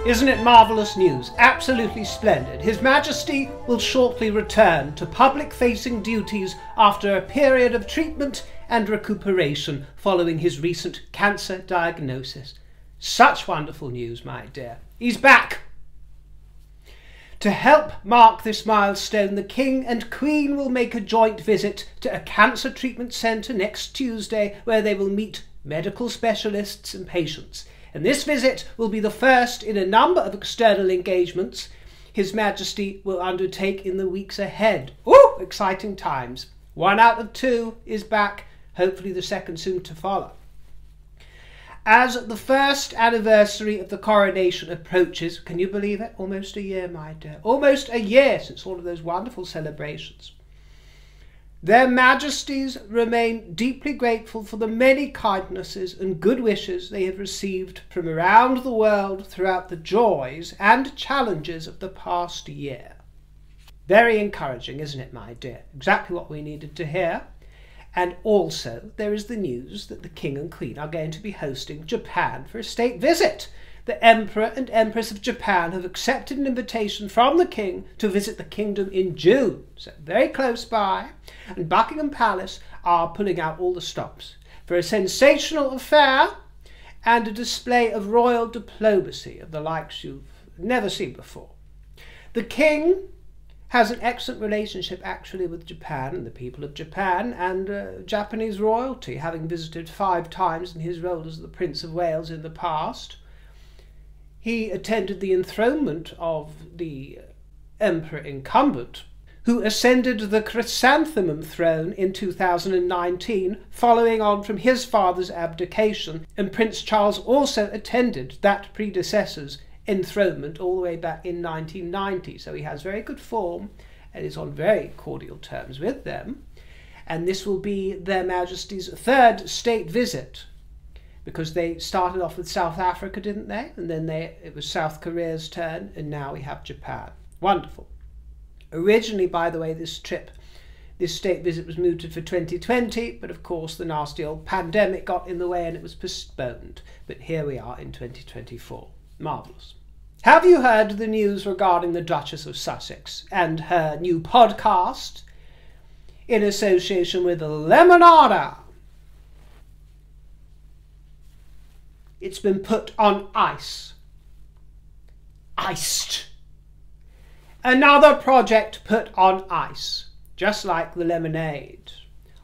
Isn't it marvellous news? Absolutely splendid. His Majesty will shortly return to public-facing duties after a period of treatment and recuperation following his recent cancer diagnosis. Such wonderful news, my dear. He's back! To help mark this milestone, the King and Queen will make a joint visit to a cancer treatment centre next Tuesday, where they will meet medical specialists and patients. And this visit will be the first in a number of external engagements His Majesty will undertake in the weeks ahead. Ooh, exciting times. 1 out of 2 is back, hopefully the second soon to follow. As the first anniversary of the coronation approaches, can you believe it? Almost a year, my dear. Almost a year since all of those wonderful celebrations. Their Majesties remain deeply grateful for the many kindnesses and good wishes they have received from around the world throughout the joys and challenges of the past year. Very encouraging, isn't it, my dear? Exactly what we needed to hear. And also, there is the news that the King and Queen are going to be hosting Japan for a state visit. The Emperor and Empress of Japan have accepted an invitation from the King to visit the kingdom in June, so very close by, and Buckingham Palace are pulling out all the stops for a sensational affair and a display of royal diplomacy of the likes you've never seen before. The King has an excellent relationship actually with Japan and the people of Japan and Japanese royalty, having visited 5 times in his role as the Prince of Wales in the past. He attended the enthronement of the Emperor incumbent, who ascended the chrysanthemum throne in 2019, following on from his father's abdication, and Prince Charles also attended that predecessor's enthronement all the way back in 1990. So he has very good form and is on very cordial terms with them. And this will be their Majesty's 3rd state visit, because they started off with South Africa, didn't they? And then it was South Korea's turn, and now we have Japan. Wonderful. Originally, by the way, this state visit was mooted for 2020, but of course the nasty old pandemic got in the way and it was postponed. But here we are in 2024. Marvellous. Have you heard the news regarding the Duchess of Sussex and her new podcast in association with Lemonada? It's been put on ice. Iced. Another project put on ice, just like the lemonade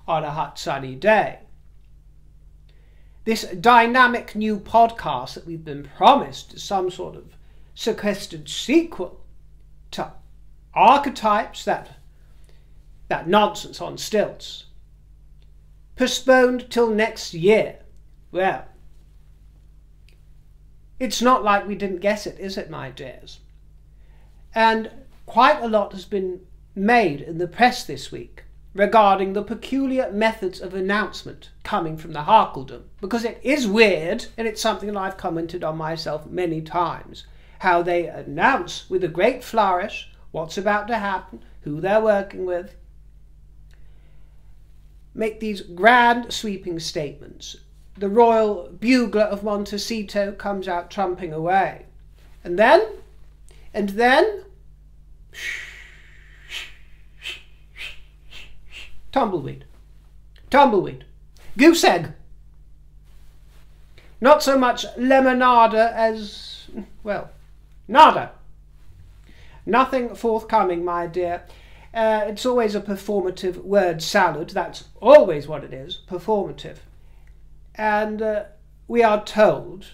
on a hot sunny day. This dynamic new podcast that we've been promised is some sort of sequestered sequel to Archetypes, that nonsense on stilts. Postponed till next year. Well, it's not like we didn't guess it, is it, my dears? And quite a lot has been made in the press this week regarding the peculiar methods of announcement coming from the Harkledom, because it is weird, and it's something that I've commented on myself many times, how they announce with a great flourish what's about to happen, who they're working with, make these grand sweeping statements. The royal bugler of Montecito comes out trumping away. And then, tumbleweed. Goose egg. Not so much lemonada as, well, nada. Nothing forthcoming, my dear. It's always a performative word salad. That's always what it is, performative. And we are told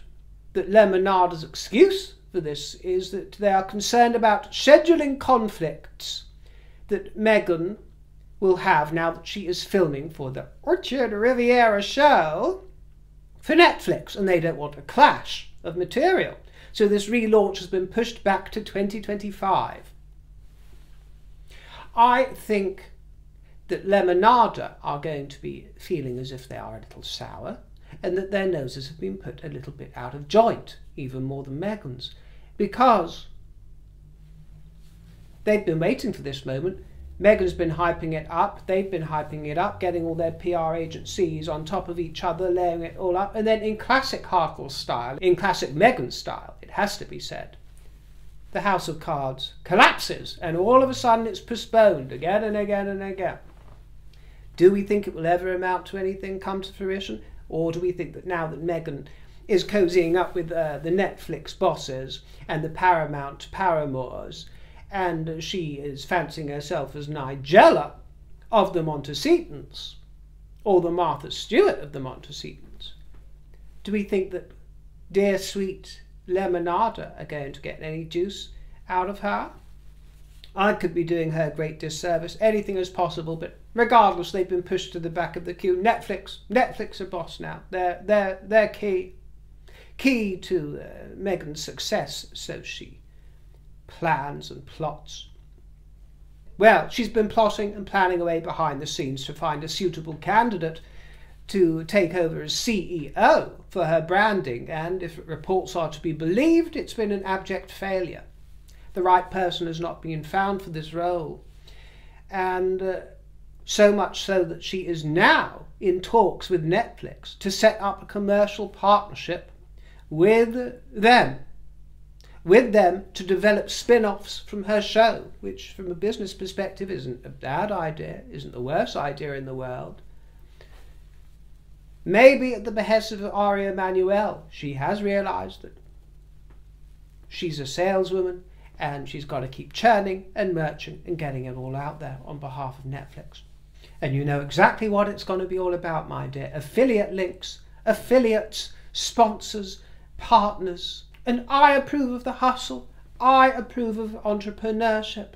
that Lemonada's excuse for this is that they are concerned about scheduling conflicts that Meghan will have now that she is filming for the Orchard Riviera show for Netflix, and they don't want a clash of material. So this relaunch has been pushed back to 2025. I think that Lemonada are going to be feeling as if they are a little sour, and that their noses have been put a little bit out of joint, even more than Meghan's, because they've been waiting for this moment. Meghan's been hyping it up, they've been hyping it up, getting all their PR agencies on top of each other, laying it all up, and then in classic Harkle style, in classic Meghan style, it has to be said. The House of Cards collapses, and all of a sudden it's postponed again and again and again. Do we think it will ever amount to anything, come to fruition? Or do we think that now that Meghan is cozying up with the Netflix bosses and the Paramount paramours, and she is fancying herself as Nigella of the Montecitans, or the Martha Stewart of the Montecitans, do we think that dear sweet Lemonada are going to get any juice out of her? I could be doing her great disservice. Anything is possible, but regardless, they've been pushed to the back of the queue. Netflix are boss now. They're key to Meghan's success, so she plans and plots. Well, she's been plotting and planning away behind the scenes to find a suitable candidate to take over as CEO for her branding, and if reports are to be believed, it's been an abject failure. The right person has not been found for this role, and so much so that she is now in talks with Netflix to set up a commercial partnership with them to develop spin-offs from her show, which from a business perspective isn't a bad idea, isn't the worst idea in the world. Maybe at the behest of Ari Emanuel, she has realised that she's a saleswoman and she's got to keep churning and merching and getting it all out there on behalf of Netflix. And you know exactly what it's going to be all about, my dear. Affiliate links, affiliates, sponsors, partners. And I approve of the hustle. I approve of entrepreneurship.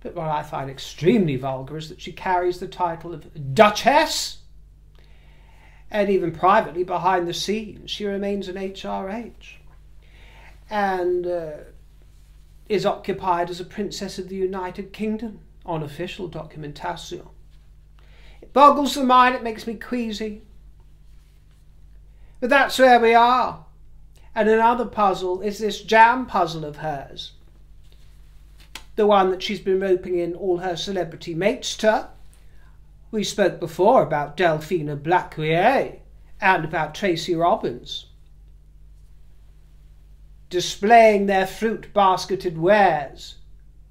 But what I find extremely vulgar is that she carries the title of Duchess. And even privately, behind the scenes, she remains an HRH. And is occupied as a princess of the United Kingdom on official documentation. It boggles the mind, it makes me queasy. But that's where we are. And another puzzle is this jam puzzle of hers. The one that she's been roping in all her celebrity mates to. We spoke before about Delphina Blackquier and about Tracy Robbins displaying their fruit-basketed wares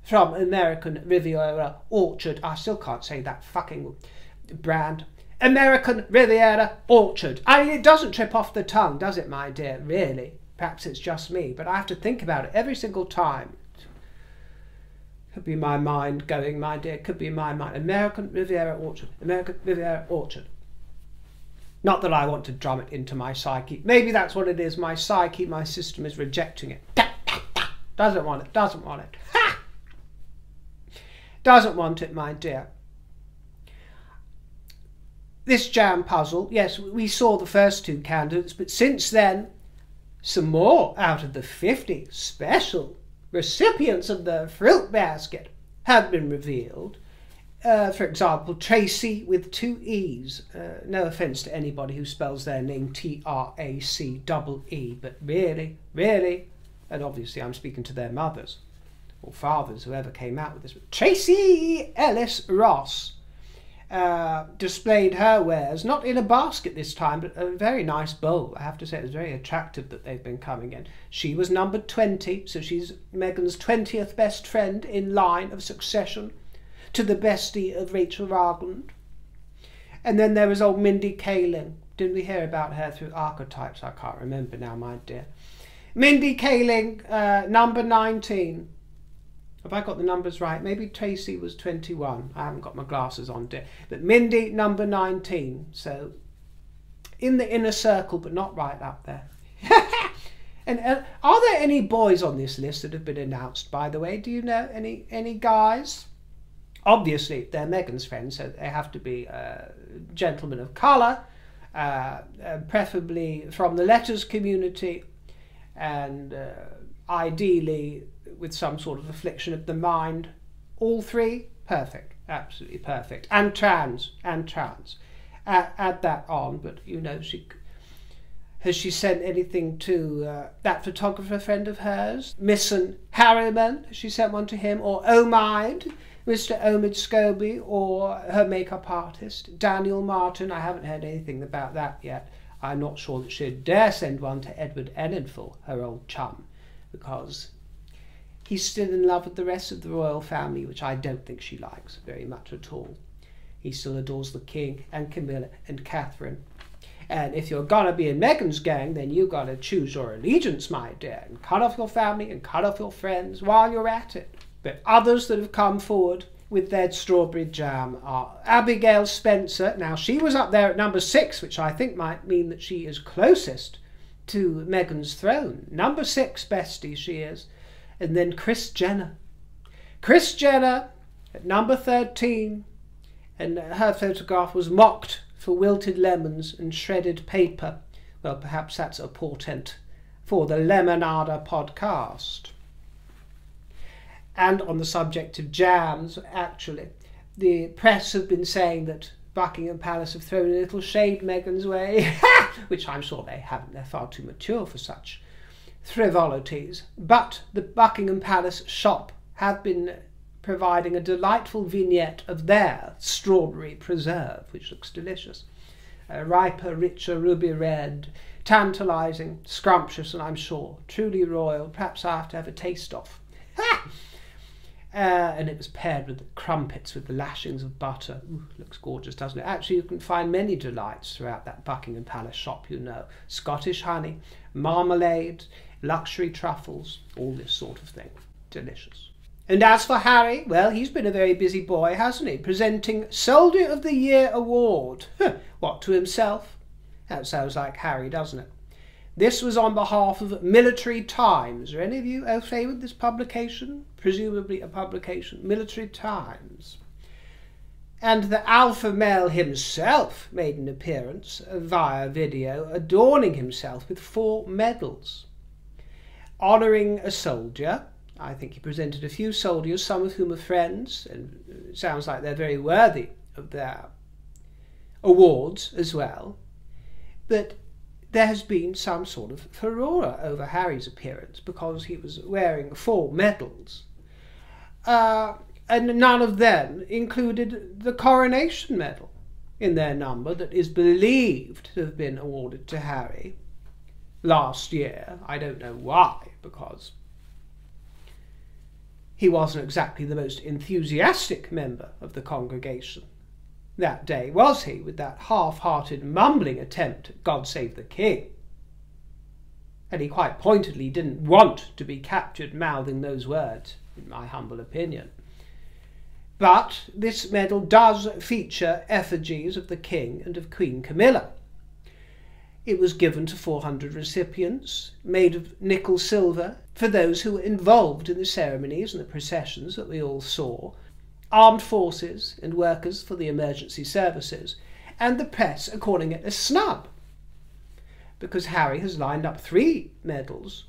from American Riviera Orchard. I still can't say that fucking brand. American Riviera Orchard. I mean, it doesn't trip off the tongue, does it, my dear? Really? Perhaps it's just me, but I have to think about it every single time. Could be my mind going, my dear. Could be my mind. American Riviera Orchard. American Riviera Orchard. Not that I want to drum it into my psyche. Maybe that's what it is. My psyche, my system is rejecting it. Doesn't want it. Doesn't want it. Ha! Doesn't want it, my dear. This jam puzzle, yes, we saw the first two candidates, but since then, some more out of the 50 special recipients of the fruit basket have been revealed. For example, Tracy with 2 E's. No offence to anybody who spells their name T-R-A-C-E-E, but really, and obviously I'm speaking to their mothers or fathers, whoever came out with this. Tracy Ellis Ross displayed her wares, not in a basket this time, but a very nice bowl. I have to say it was very attractive that they've been coming in. She was numbered 20, so she's Meghan's 20th best friend in line of succession to the bestie of Rachel Ragland. And then there was old Mindy Kaling. Didn't we hear about her through archetypes? I can't remember now, my dear. Mindy Kaling, number 19. Have I got the numbers right? Maybe Tracy was 21. I haven't got my glasses on, dear. But Mindy, number 19. So in the inner circle, but not right up there. And are there any boys on this list that have been announced, by the way? Do you know any guys? Obviously, they're Meghan's friends, so they have to be gentlemen of colour, preferably from the letters community, and ideally with some sort of affliction of the mind. All 3, perfect, absolutely perfect. And trans. Add that on, but you know, has she sent anything to that photographer friend of hers, Misson Harriman? Has she sent one to him, or Omid? Mr. Omid Scobie, or her makeup artist, Daniel Martin? I haven't heard anything about that yet. I'm not sure that she'd dare send one to Edward Enninful, her old chum. because he's still in love with the rest of the royal family, which I don't think she likes very much at all. He still adores the king and Camilla and Catherine. And if you're gonna be in Meghan's gang, then you gotta choose your allegiance, my dear, and cut off your family and cut off your friends while you're at it. But others that have come forward with their strawberry jam are Abigail Spencer. Now, she was up there at number 6, which I think might mean that she is closest to Meghan's throne. Number 6 bestie she is. And then Kris Jenner. Kris Jenner at number 13. And her photograph was mocked for wilted lemons and shredded paper. Well, perhaps that's a portent for the Lemonada podcast. And on the subject of jams, actually, the press have been saying that Buckingham Palace have thrown a little shade Meghan's way, which I'm sure they haven't. They're far too mature for such frivolities. But the Buckingham Palace shop have been providing a delightful vignette of their strawberry preserve, which looks delicious. A riper, richer, ruby red, tantalising, scrumptious, and I'm sure truly royal. Perhaps I have to have a taste of. And it was paired with the crumpets with the lashings of butter. Ooh, looks gorgeous, doesn't it? Actually, you can find many delights throughout that Buckingham Palace shop, you know. Scottish honey, marmalade, luxury truffles, all this sort of thing. Delicious. And as for Harry, well, he's been a very busy boy, hasn't he? Presenting Soldier of the Year award. What, to himself? That sounds like Harry, doesn't it? This was on behalf of Military Times. Are any of you au fait with this publication? Presumably a publication. Military Times. And the alpha male himself made an appearance via video, adorning himself with 4 medals. Honouring a soldier. I think he presented a few soldiers, some of whom are friends, and it sounds like they're very worthy of their awards as well. But there has been some sort of furore over Harry's appearance because he was wearing 4 medals. And none of them included the Coronation Medal in their number that is believed to have been awarded to Harry last year. I don't know why, because he wasn't exactly the most enthusiastic member of the congregation that day, was he, with that half-hearted mumbling attempt at God Save the King? And he quite pointedly didn't want to be captured mouthing those words, in my humble opinion. But this medal does feature effigies of the King and of Queen Camilla. It was given to 400 recipients, made of nickel silver, for those who were involved in the ceremonies and the processions that we all saw, armed forces and workers for the emergency services, and the press are calling it a snub, because Harry has lined up 4 medals,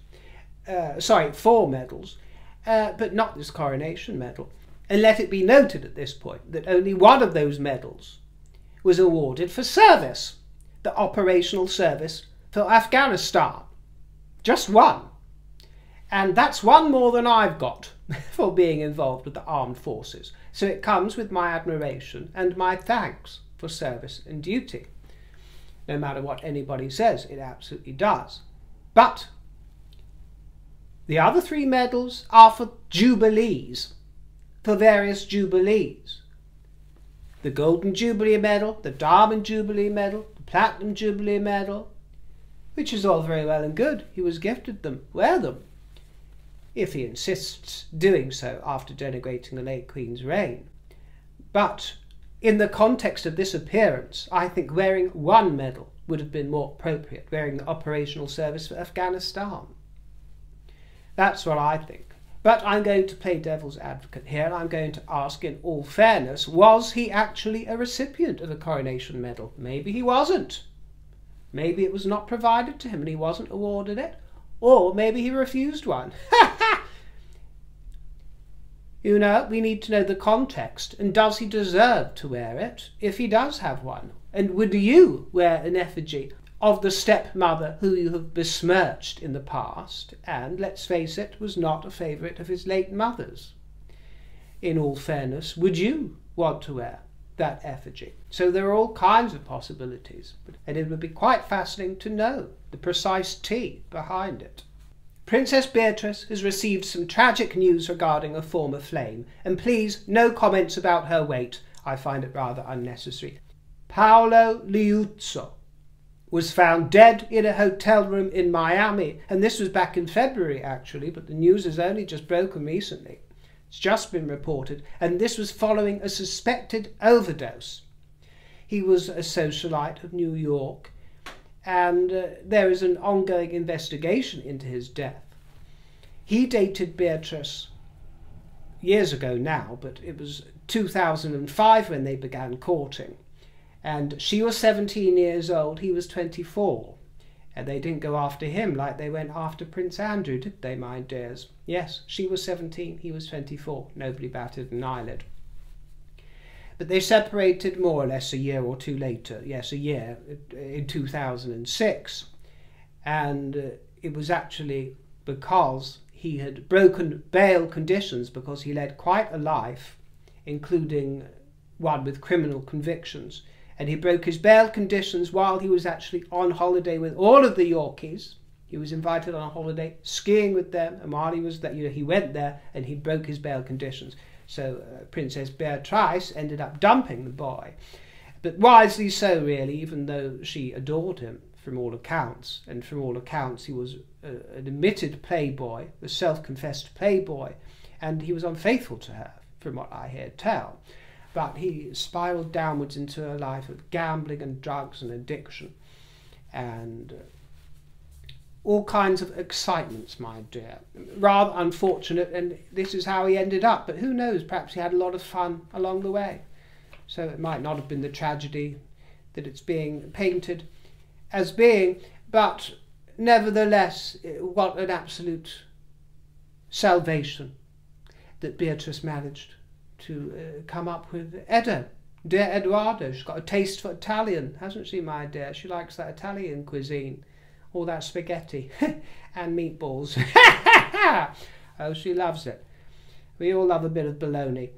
but not this Coronation Medal. And let it be noted at this point that only one of those medals was awarded for service, the operational service for Afghanistan. Just one. And that's one more than I've got for being involved with the armed forces. So it comes with my admiration and my thanks for service and duty. No matter what anybody says, it absolutely does. But the other 3 medals are for jubilees, for various jubilees. The Golden Jubilee Medal, the Diamond Jubilee Medal, the Platinum Jubilee Medal, which is all very well and good. He was gifted them. Wear them, if he insists doing so after denigrating the late Queen's reign. But in the context of this appearance, I think wearing 1 medal would have been more appropriate, wearing the operational service for Afghanistan. That's what I think. But I'm going to play devil's advocate here, and I'm going to ask, in all fairness, was he actually a recipient of a Coronation Medal? Maybe he wasn't. Maybe it was not provided to him and he wasn't awarded it. Or maybe he refused one. You know, we need to know the context. And does he deserve to wear it if he does have one? And would you wear an effigy of the stepmother who you have besmirched in the past, and, let's face it, was not a favourite of his late mother's? In all fairness, would you want to wear that effigy? So there are all kinds of possibilities, and it would be quite fascinating to know the precise tea behind it. Princess Beatrice has received some tragic news regarding a former flame, and please, no comments about her weight. I find it rather unnecessary. Paolo Liuzzo was found dead in a hotel room in Miami, and this was back in February actually, but the news has only just broken recently. It's just been reported, and this was following a suspected overdose. He was a socialite of New York, and there is an ongoing investigation into his death. He dated Beatrice years ago now, but it was 2005 when they began courting. And she was 17 years old, he was 24. And they didn't go after him like they went after Prince Andrew, did they, my dears? Yes, she was 17, he was 24. Nobody batted an eyelid. But they separated more or less a year or two later. Yes, a year, in 2006. And it was actually because he had broken bail conditions, because he led quite a life, including one with criminal convictions. And he broke his bail conditions while he was actually on holiday with all of the Yorkies. He was invited on a holiday, skiing with them, and while he was there, he went there and he broke his bail conditions. So Princess Beatrice ended up dumping the boy. But wisely so, really, even though she adored him from all accounts. And from all accounts, he was an admitted playboy, a self-confessed playboy, and he was unfaithful to her, from what I hear tell. But he spiraled downwards into a life of gambling and drugs and addiction and all kinds of excitements, my dear. Rather unfortunate, and this is how he ended up. But who knows, perhaps he had a lot of fun along the way. So it might not have been the tragedy that it's being painted as being, but nevertheless, what an absolute salvation that Beatrice managed to come up with. Dear Eduardo, she's got a taste for Italian, hasn't she, my dear? She likes that Italian cuisine, all that spaghetti and meatballs. Oh, she loves it. We all love a bit of bologna.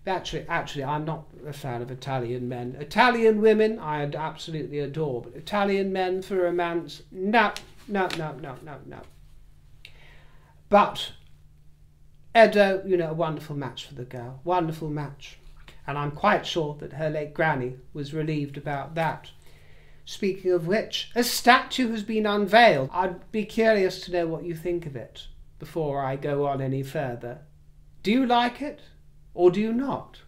Actually, I'm not a fan of Italian men. Italian women, I absolutely adore, but Italian men for romance, no. But Edo, you know, a wonderful match for the girl. Wonderful match. And I'm quite sure that her late granny was relieved about that. Speaking of which, a statue has been unveiled. I'd be curious to know what you think of it before I go on any further. Do you like it or do you not?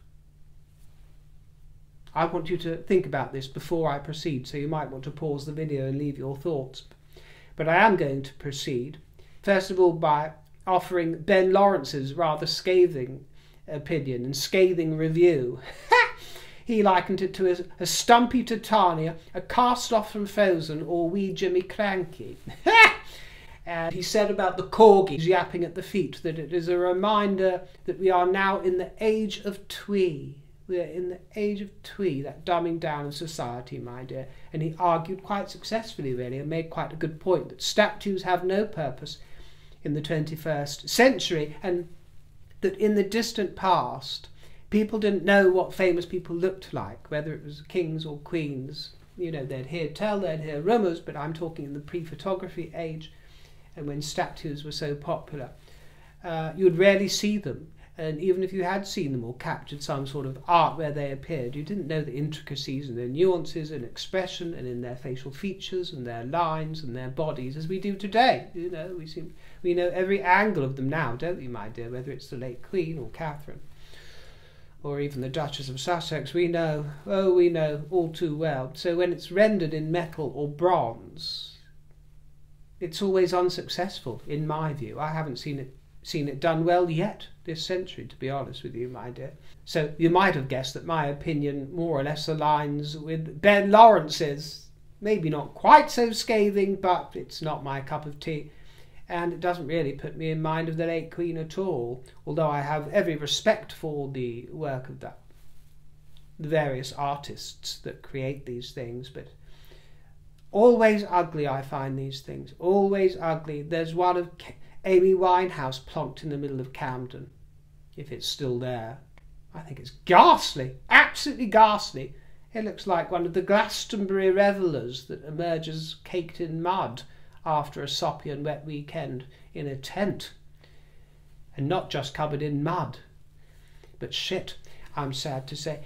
I want you to think about this before I proceed, so you might want to pause the video and leave your thoughts. But I am going to proceed, first of all, by offering Ben Lawrence's rather scathing opinion and scathing review. He likened it to a stumpy Titania, a cast-off from Frozen, or wee Jimmy Cranky. And he said about the corgis yapping at the feet that it is a reminder that we are now in the age of twee. We are in the age of twee, that dumbing down of society, my dear. And he argued quite successfully, really, and made quite a good point, that statues have no purpose in the 21st century, and that in the distant past, people didn't know what famous people looked like, whether it was kings or queens. You know, they'd hear tell, they'd hear rumours, but I'm talking in the pre-photography age, and when statues were so popular. You'd rarely see them, and even if you had seen them or captured some sort of art where they appeared, you didn't know the intricacies and the nuances and expression and in their facial features and their lines and their bodies as we do today. You know, we know every angle of them now, don't we, my dear? Whether it's the late Queen or Catherine, or even the Duchess of Sussex, we know, oh, we know all too well. So when it's rendered in metal or bronze, it's always unsuccessful, in my view. I haven't seen it done well yet this century, to be honest with you, my dear. So you might have guessed that my opinion more or less aligns with Ben Lawrence's. Maybe not quite so scathing, but it's not my cup of tea. And it doesn't really put me in mind of the late Queen at all, although I have every respect for the work of the various artists that create these things. But always ugly, I find these things. Always ugly. There's one of Amy Winehouse plonked in the middle of Camden, if it's still there. I think it's ghastly, absolutely ghastly. It looks like one of the Glastonbury revellers that emerges caked in mud. after a soppy and wet weekend in a tent, and not just covered in mud, but shit, I'm sad to say.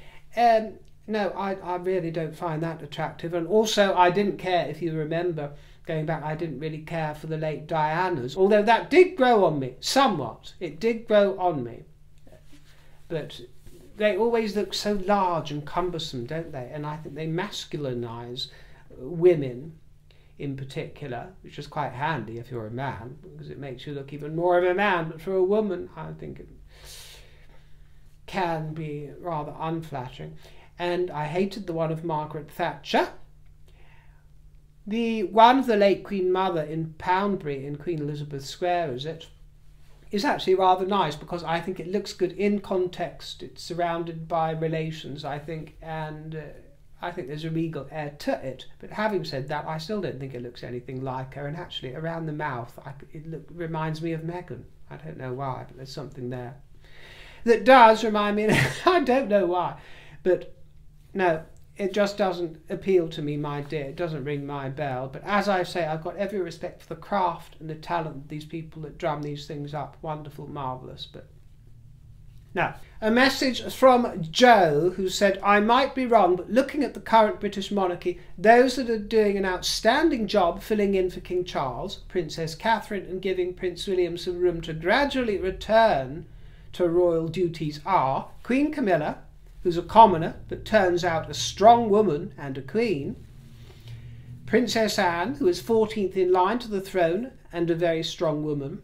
No, I really don't find that attractive. And also, I didn't care, if you remember, going back, I didn't really care for the late Diana's, although that did grow on me, somewhat. It did grow on me. But they always look so large and cumbersome, don't they? And I think they masculinise women in particular, which is quite handy if you're a man, because it makes you look even more of a man. But for a woman, I think it can be rather unflattering. And I hated the one of Margaret Thatcher. The one of the late Queen Mother in Poundbury in Queen Elizabeth Square, is actually rather nice, because I think it looks good in context. It's surrounded by relations, I think, and I think there's a regal air to it. But having said that, I still don't think it looks anything like her. And actually, around the mouth, it reminds me of Meghan. I don't know why, but there's something there that does remind me. I don't know why, but no, it just doesn't appeal to me, my dear. It doesn't ring my bell. But as I say, I've got every respect for the craft and the talent of these people that drum these things up. Wonderful, marvellous. But now, a message from Joe, who said, I might be wrong, but looking at the current British monarchy, those that are doing an outstanding job filling in for King Charles, Princess Catherine, and giving Prince William some room to gradually return to royal duties are Queen Camilla, who's a commoner but turns out a strong woman and a queen, Princess Anne, who is 14th in line to the throne and a very strong woman,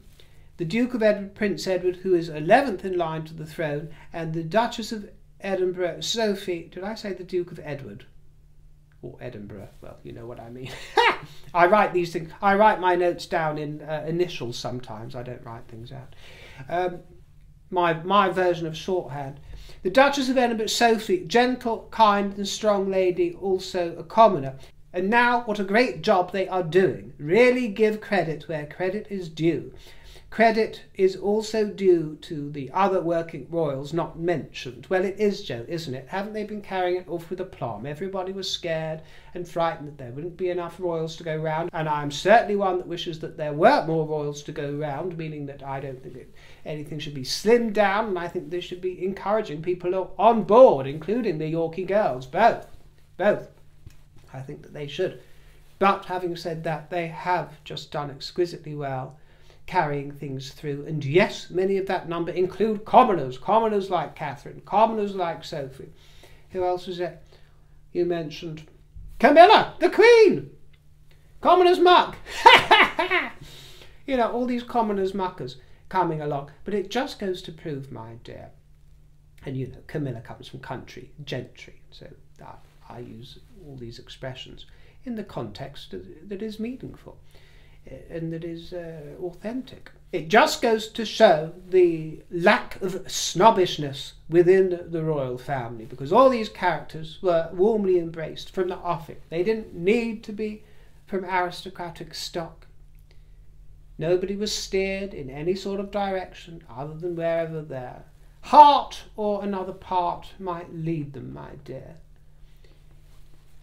the Duke of Edward, Prince Edward, who is 11th in line to the throne, and the Duchess of Edinburgh, Sophie. Did I say the Duke of Edward? Or Edinburgh? Well, you know what I mean. I write these things. I write my notes down in initials sometimes. I don't write things out. My version of shorthand. The Duchess of Edinburgh, Sophie, gentle, kind and strong lady, also a commoner. And now what a great job they are doing. Really give credit where credit is due. Credit is also due to the other working royals not mentioned. Well, it is, Joe, isn't it? Haven't they been carrying it off with aplomb? Everybody was scared and frightened that there wouldn't be enough royals to go round, and I'm certainly one that wishes that there were more royals to go round, meaning that I don't think anything should be slimmed down, and I think they should be encouraging people on board, including the Yorkie girls, both. I think that they should. But having said that, they have just done exquisitely well carrying things through. And yes, many of that number include commoners like Catherine, commoners like Sophie. Who else was it? You mentioned Camilla, the Queen, commoners muck. You know, all these commoners muckers coming along. But it just goes to prove, my dear, and you know, Camilla comes from country, gentry, so I use all these expressions in the context that is meaningful and that is authentic. It just goes to show the lack of snobbishness within the royal family, because all these characters were warmly embraced from the offing. They didn't need to be from aristocratic stock. Nobody was steered in any sort of direction other than wherever their heart or another part might lead them, my dear.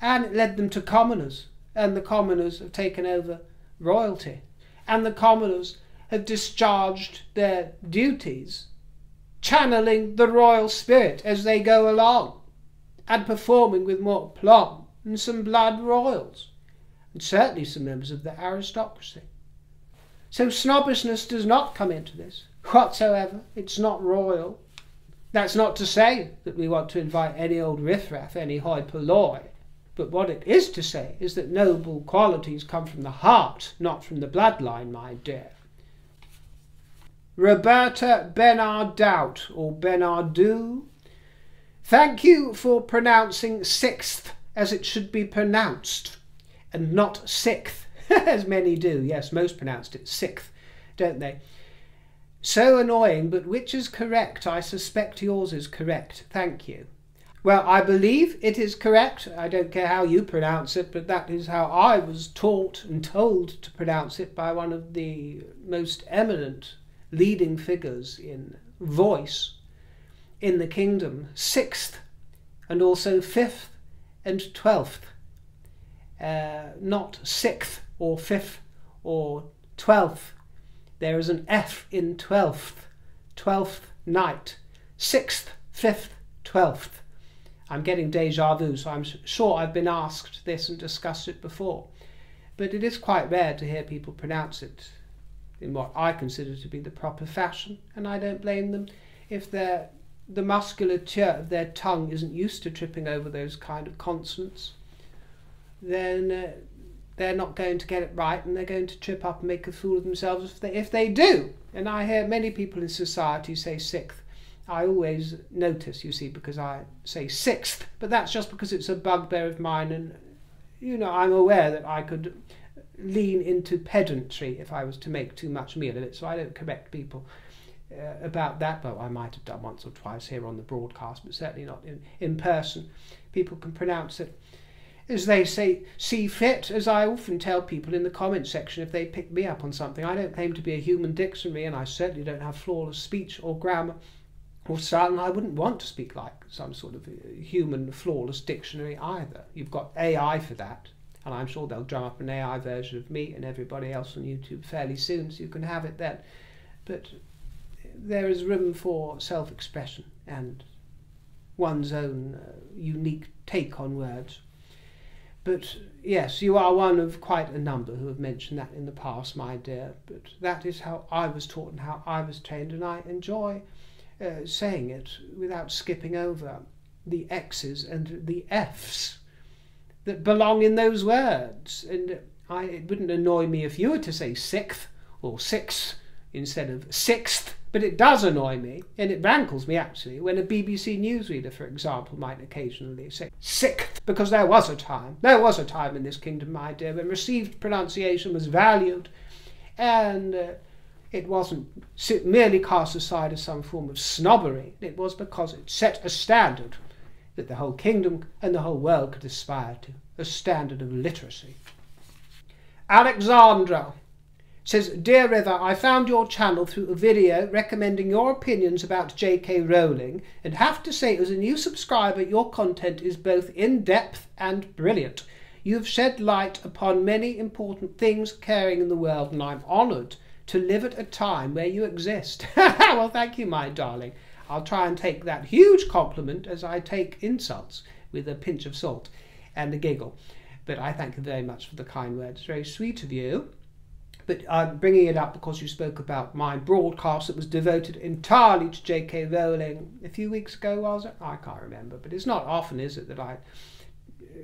And it led them to commoners, and the commoners have taken over royalty, and the commoners have discharged their duties, channeling the royal spirit as they go along, and performing with more aplomb than some blood royals, and certainly some members of the aristocracy. So snobbishness does not come into this whatsoever. It's not royal. That's not to say that we want to invite any old riffraff, any hoi polloi. But what it is to say is that noble qualities come from the heart, not from the bloodline, my dear. Roberta Benardout, or Benardou. Thank you for pronouncing sixth as it should be pronounced, and not sixth, as many do. Yes, most pronounced it sixth, don't they? So annoying, but which is correct? I suspect yours is correct. Thank you. Well, I believe it is correct. I don't care how you pronounce it, but that is how I was taught and told to pronounce it by one of the most eminent leading figures in voice in the kingdom. Sixth, and also fifth and 12th. Not sixth or fifth or 12th. There is an F in 12th. 12th night. 6th, 5th, 12th. I'm getting deja vu, so I'm sure I've been asked this and discussed it before. But it is quite rare to hear people pronounce it in what I consider to be the proper fashion, and I don't blame them if the musculature of their tongue isn't used to tripping over those kind of consonants. Then they're not going to get it right, and they're going to trip up and make a fool of themselves if they do. And I hear many people in society say 6th. I always notice, you see, because I say 6th, but that's just because it's a bugbear of mine, and you know, I'm aware that I could lean into pedantry if I was to make too much meal of it, so I don't correct people about that. Well, I might have done once or twice here on the broadcast, but certainly not in person. People can pronounce it as they see fit, as I often tell people in the comment section if they pick me up on something. I don't claim to be a human dictionary, and I certainly don't have flawless speech or grammar or style, and I wouldn't want to speak like some sort of human flawless dictionary either. You've got AI for that, and I'm sure they'll drum up an AI version of me and everybody else on YouTube fairly soon, so you can have it then. But there is room for self-expression and one's own unique take on words. But yes, you are one of quite a number who have mentioned that in the past, my dear, but that is how I was taught and how I was trained, and I enjoy saying it without skipping over the X's and the F's that belong in those words. And it wouldn't annoy me if you were to say 6th or 6 instead of 6th, but it does annoy me, and it rankles me actually, when a BBC newsreader, for example, might occasionally say 6th, because there was a time in this kingdom, my dear, when received pronunciation was valued, and it wasn't merely cast aside as some form of snobbery. It was because it set a standard that the whole kingdom and the whole world could aspire to, a standard of literacy. Alexandra says, Dear River, I found your channel through a video recommending your opinions about J.K. Rowling, and have to say, as a new subscriber, your content is both in-depth and brilliant. You've shed light upon many important things occurring in the world, and I'm honoured to live at a time where you exist. Well, thank you, my darling. I'll try and take that huge compliment as I take insults with a pinch of salt and a giggle. But I thank you very much for the kind words. Very sweet of you. But I'm bringing it up because you spoke about my broadcast that was devoted entirely to J.K. Rowling a few weeks ago, was it? I can't remember. But it's not often, is it, that I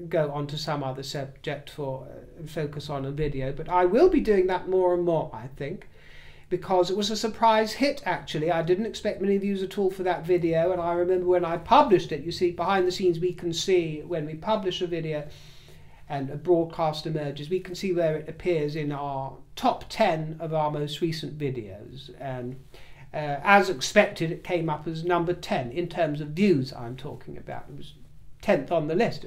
go on to some other subject for focus on a video. But I will be doing that more and more, I think, because it was a surprise hit, actually. I didn't expect many views at all for that video, and I remember when I published it, you see, behind the scenes we can see when we publish a video and a broadcast emerges, we can see where it appears in our top 10 of our most recent videos, and as expected it came up as number 10 in terms of views. I'm talking about, it was 10th on the list,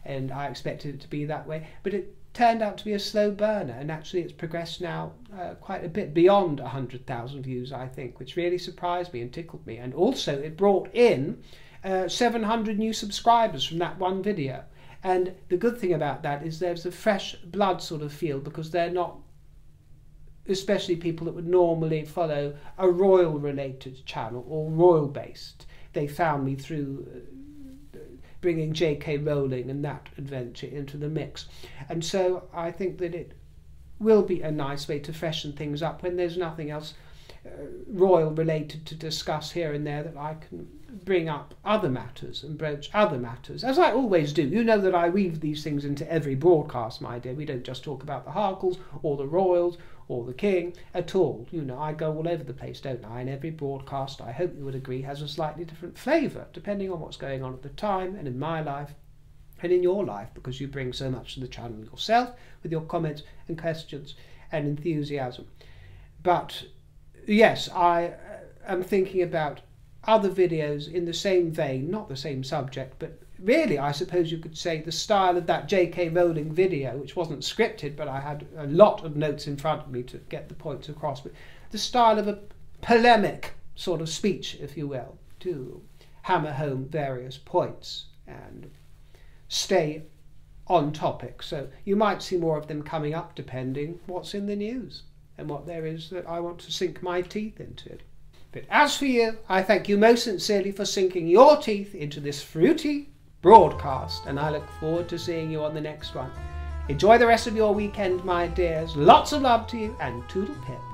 and I expected it to be that way, but it turned out to be a slow burner, and actually it's progressed now quite a bit beyond 100,000 views, I think, which really surprised me and tickled me. And also it brought in 700 new subscribers from that one video, and the good thing about that is there's a fresh blood sort of feel, because they're not especially people that would normally follow a royal related channel or royal based. They found me through bringing J.K. Rowling and that adventure into the mix. And so I think that it will be a nice way to freshen things up when there's nothing else royal related to discuss here and there, that I can bring up other matters and broach other matters, as I always do. You know that I weave these things into every broadcast, my dear. We don't just talk about the Harkles or the royals or the king at all. You know, I go all over the place, don't I? And every broadcast, I hope you would agree, has a slightly different flavour, depending on what's going on at the time and in my life and in your life, because you bring so much to the channel yourself with your comments and questions and enthusiasm. But yes, I am thinking about other videos in the same vein, not the same subject, but really I suppose you could say the style of that J.K. Rowling video, which wasn't scripted, but I had a lot of notes in front of me to get the points across, but the style of a polemic sort of speech, if you will, to hammer home various points and stay on topic. So you might see more of them coming up depending what's in the news and what there is that I want to sink my teeth into. But as for you, I thank you most sincerely for sinking your teeth into this fruity broadcast, and I look forward to seeing you on the next one. Enjoy the rest of your weekend, my dears. Lots of love to you, and toodle pip.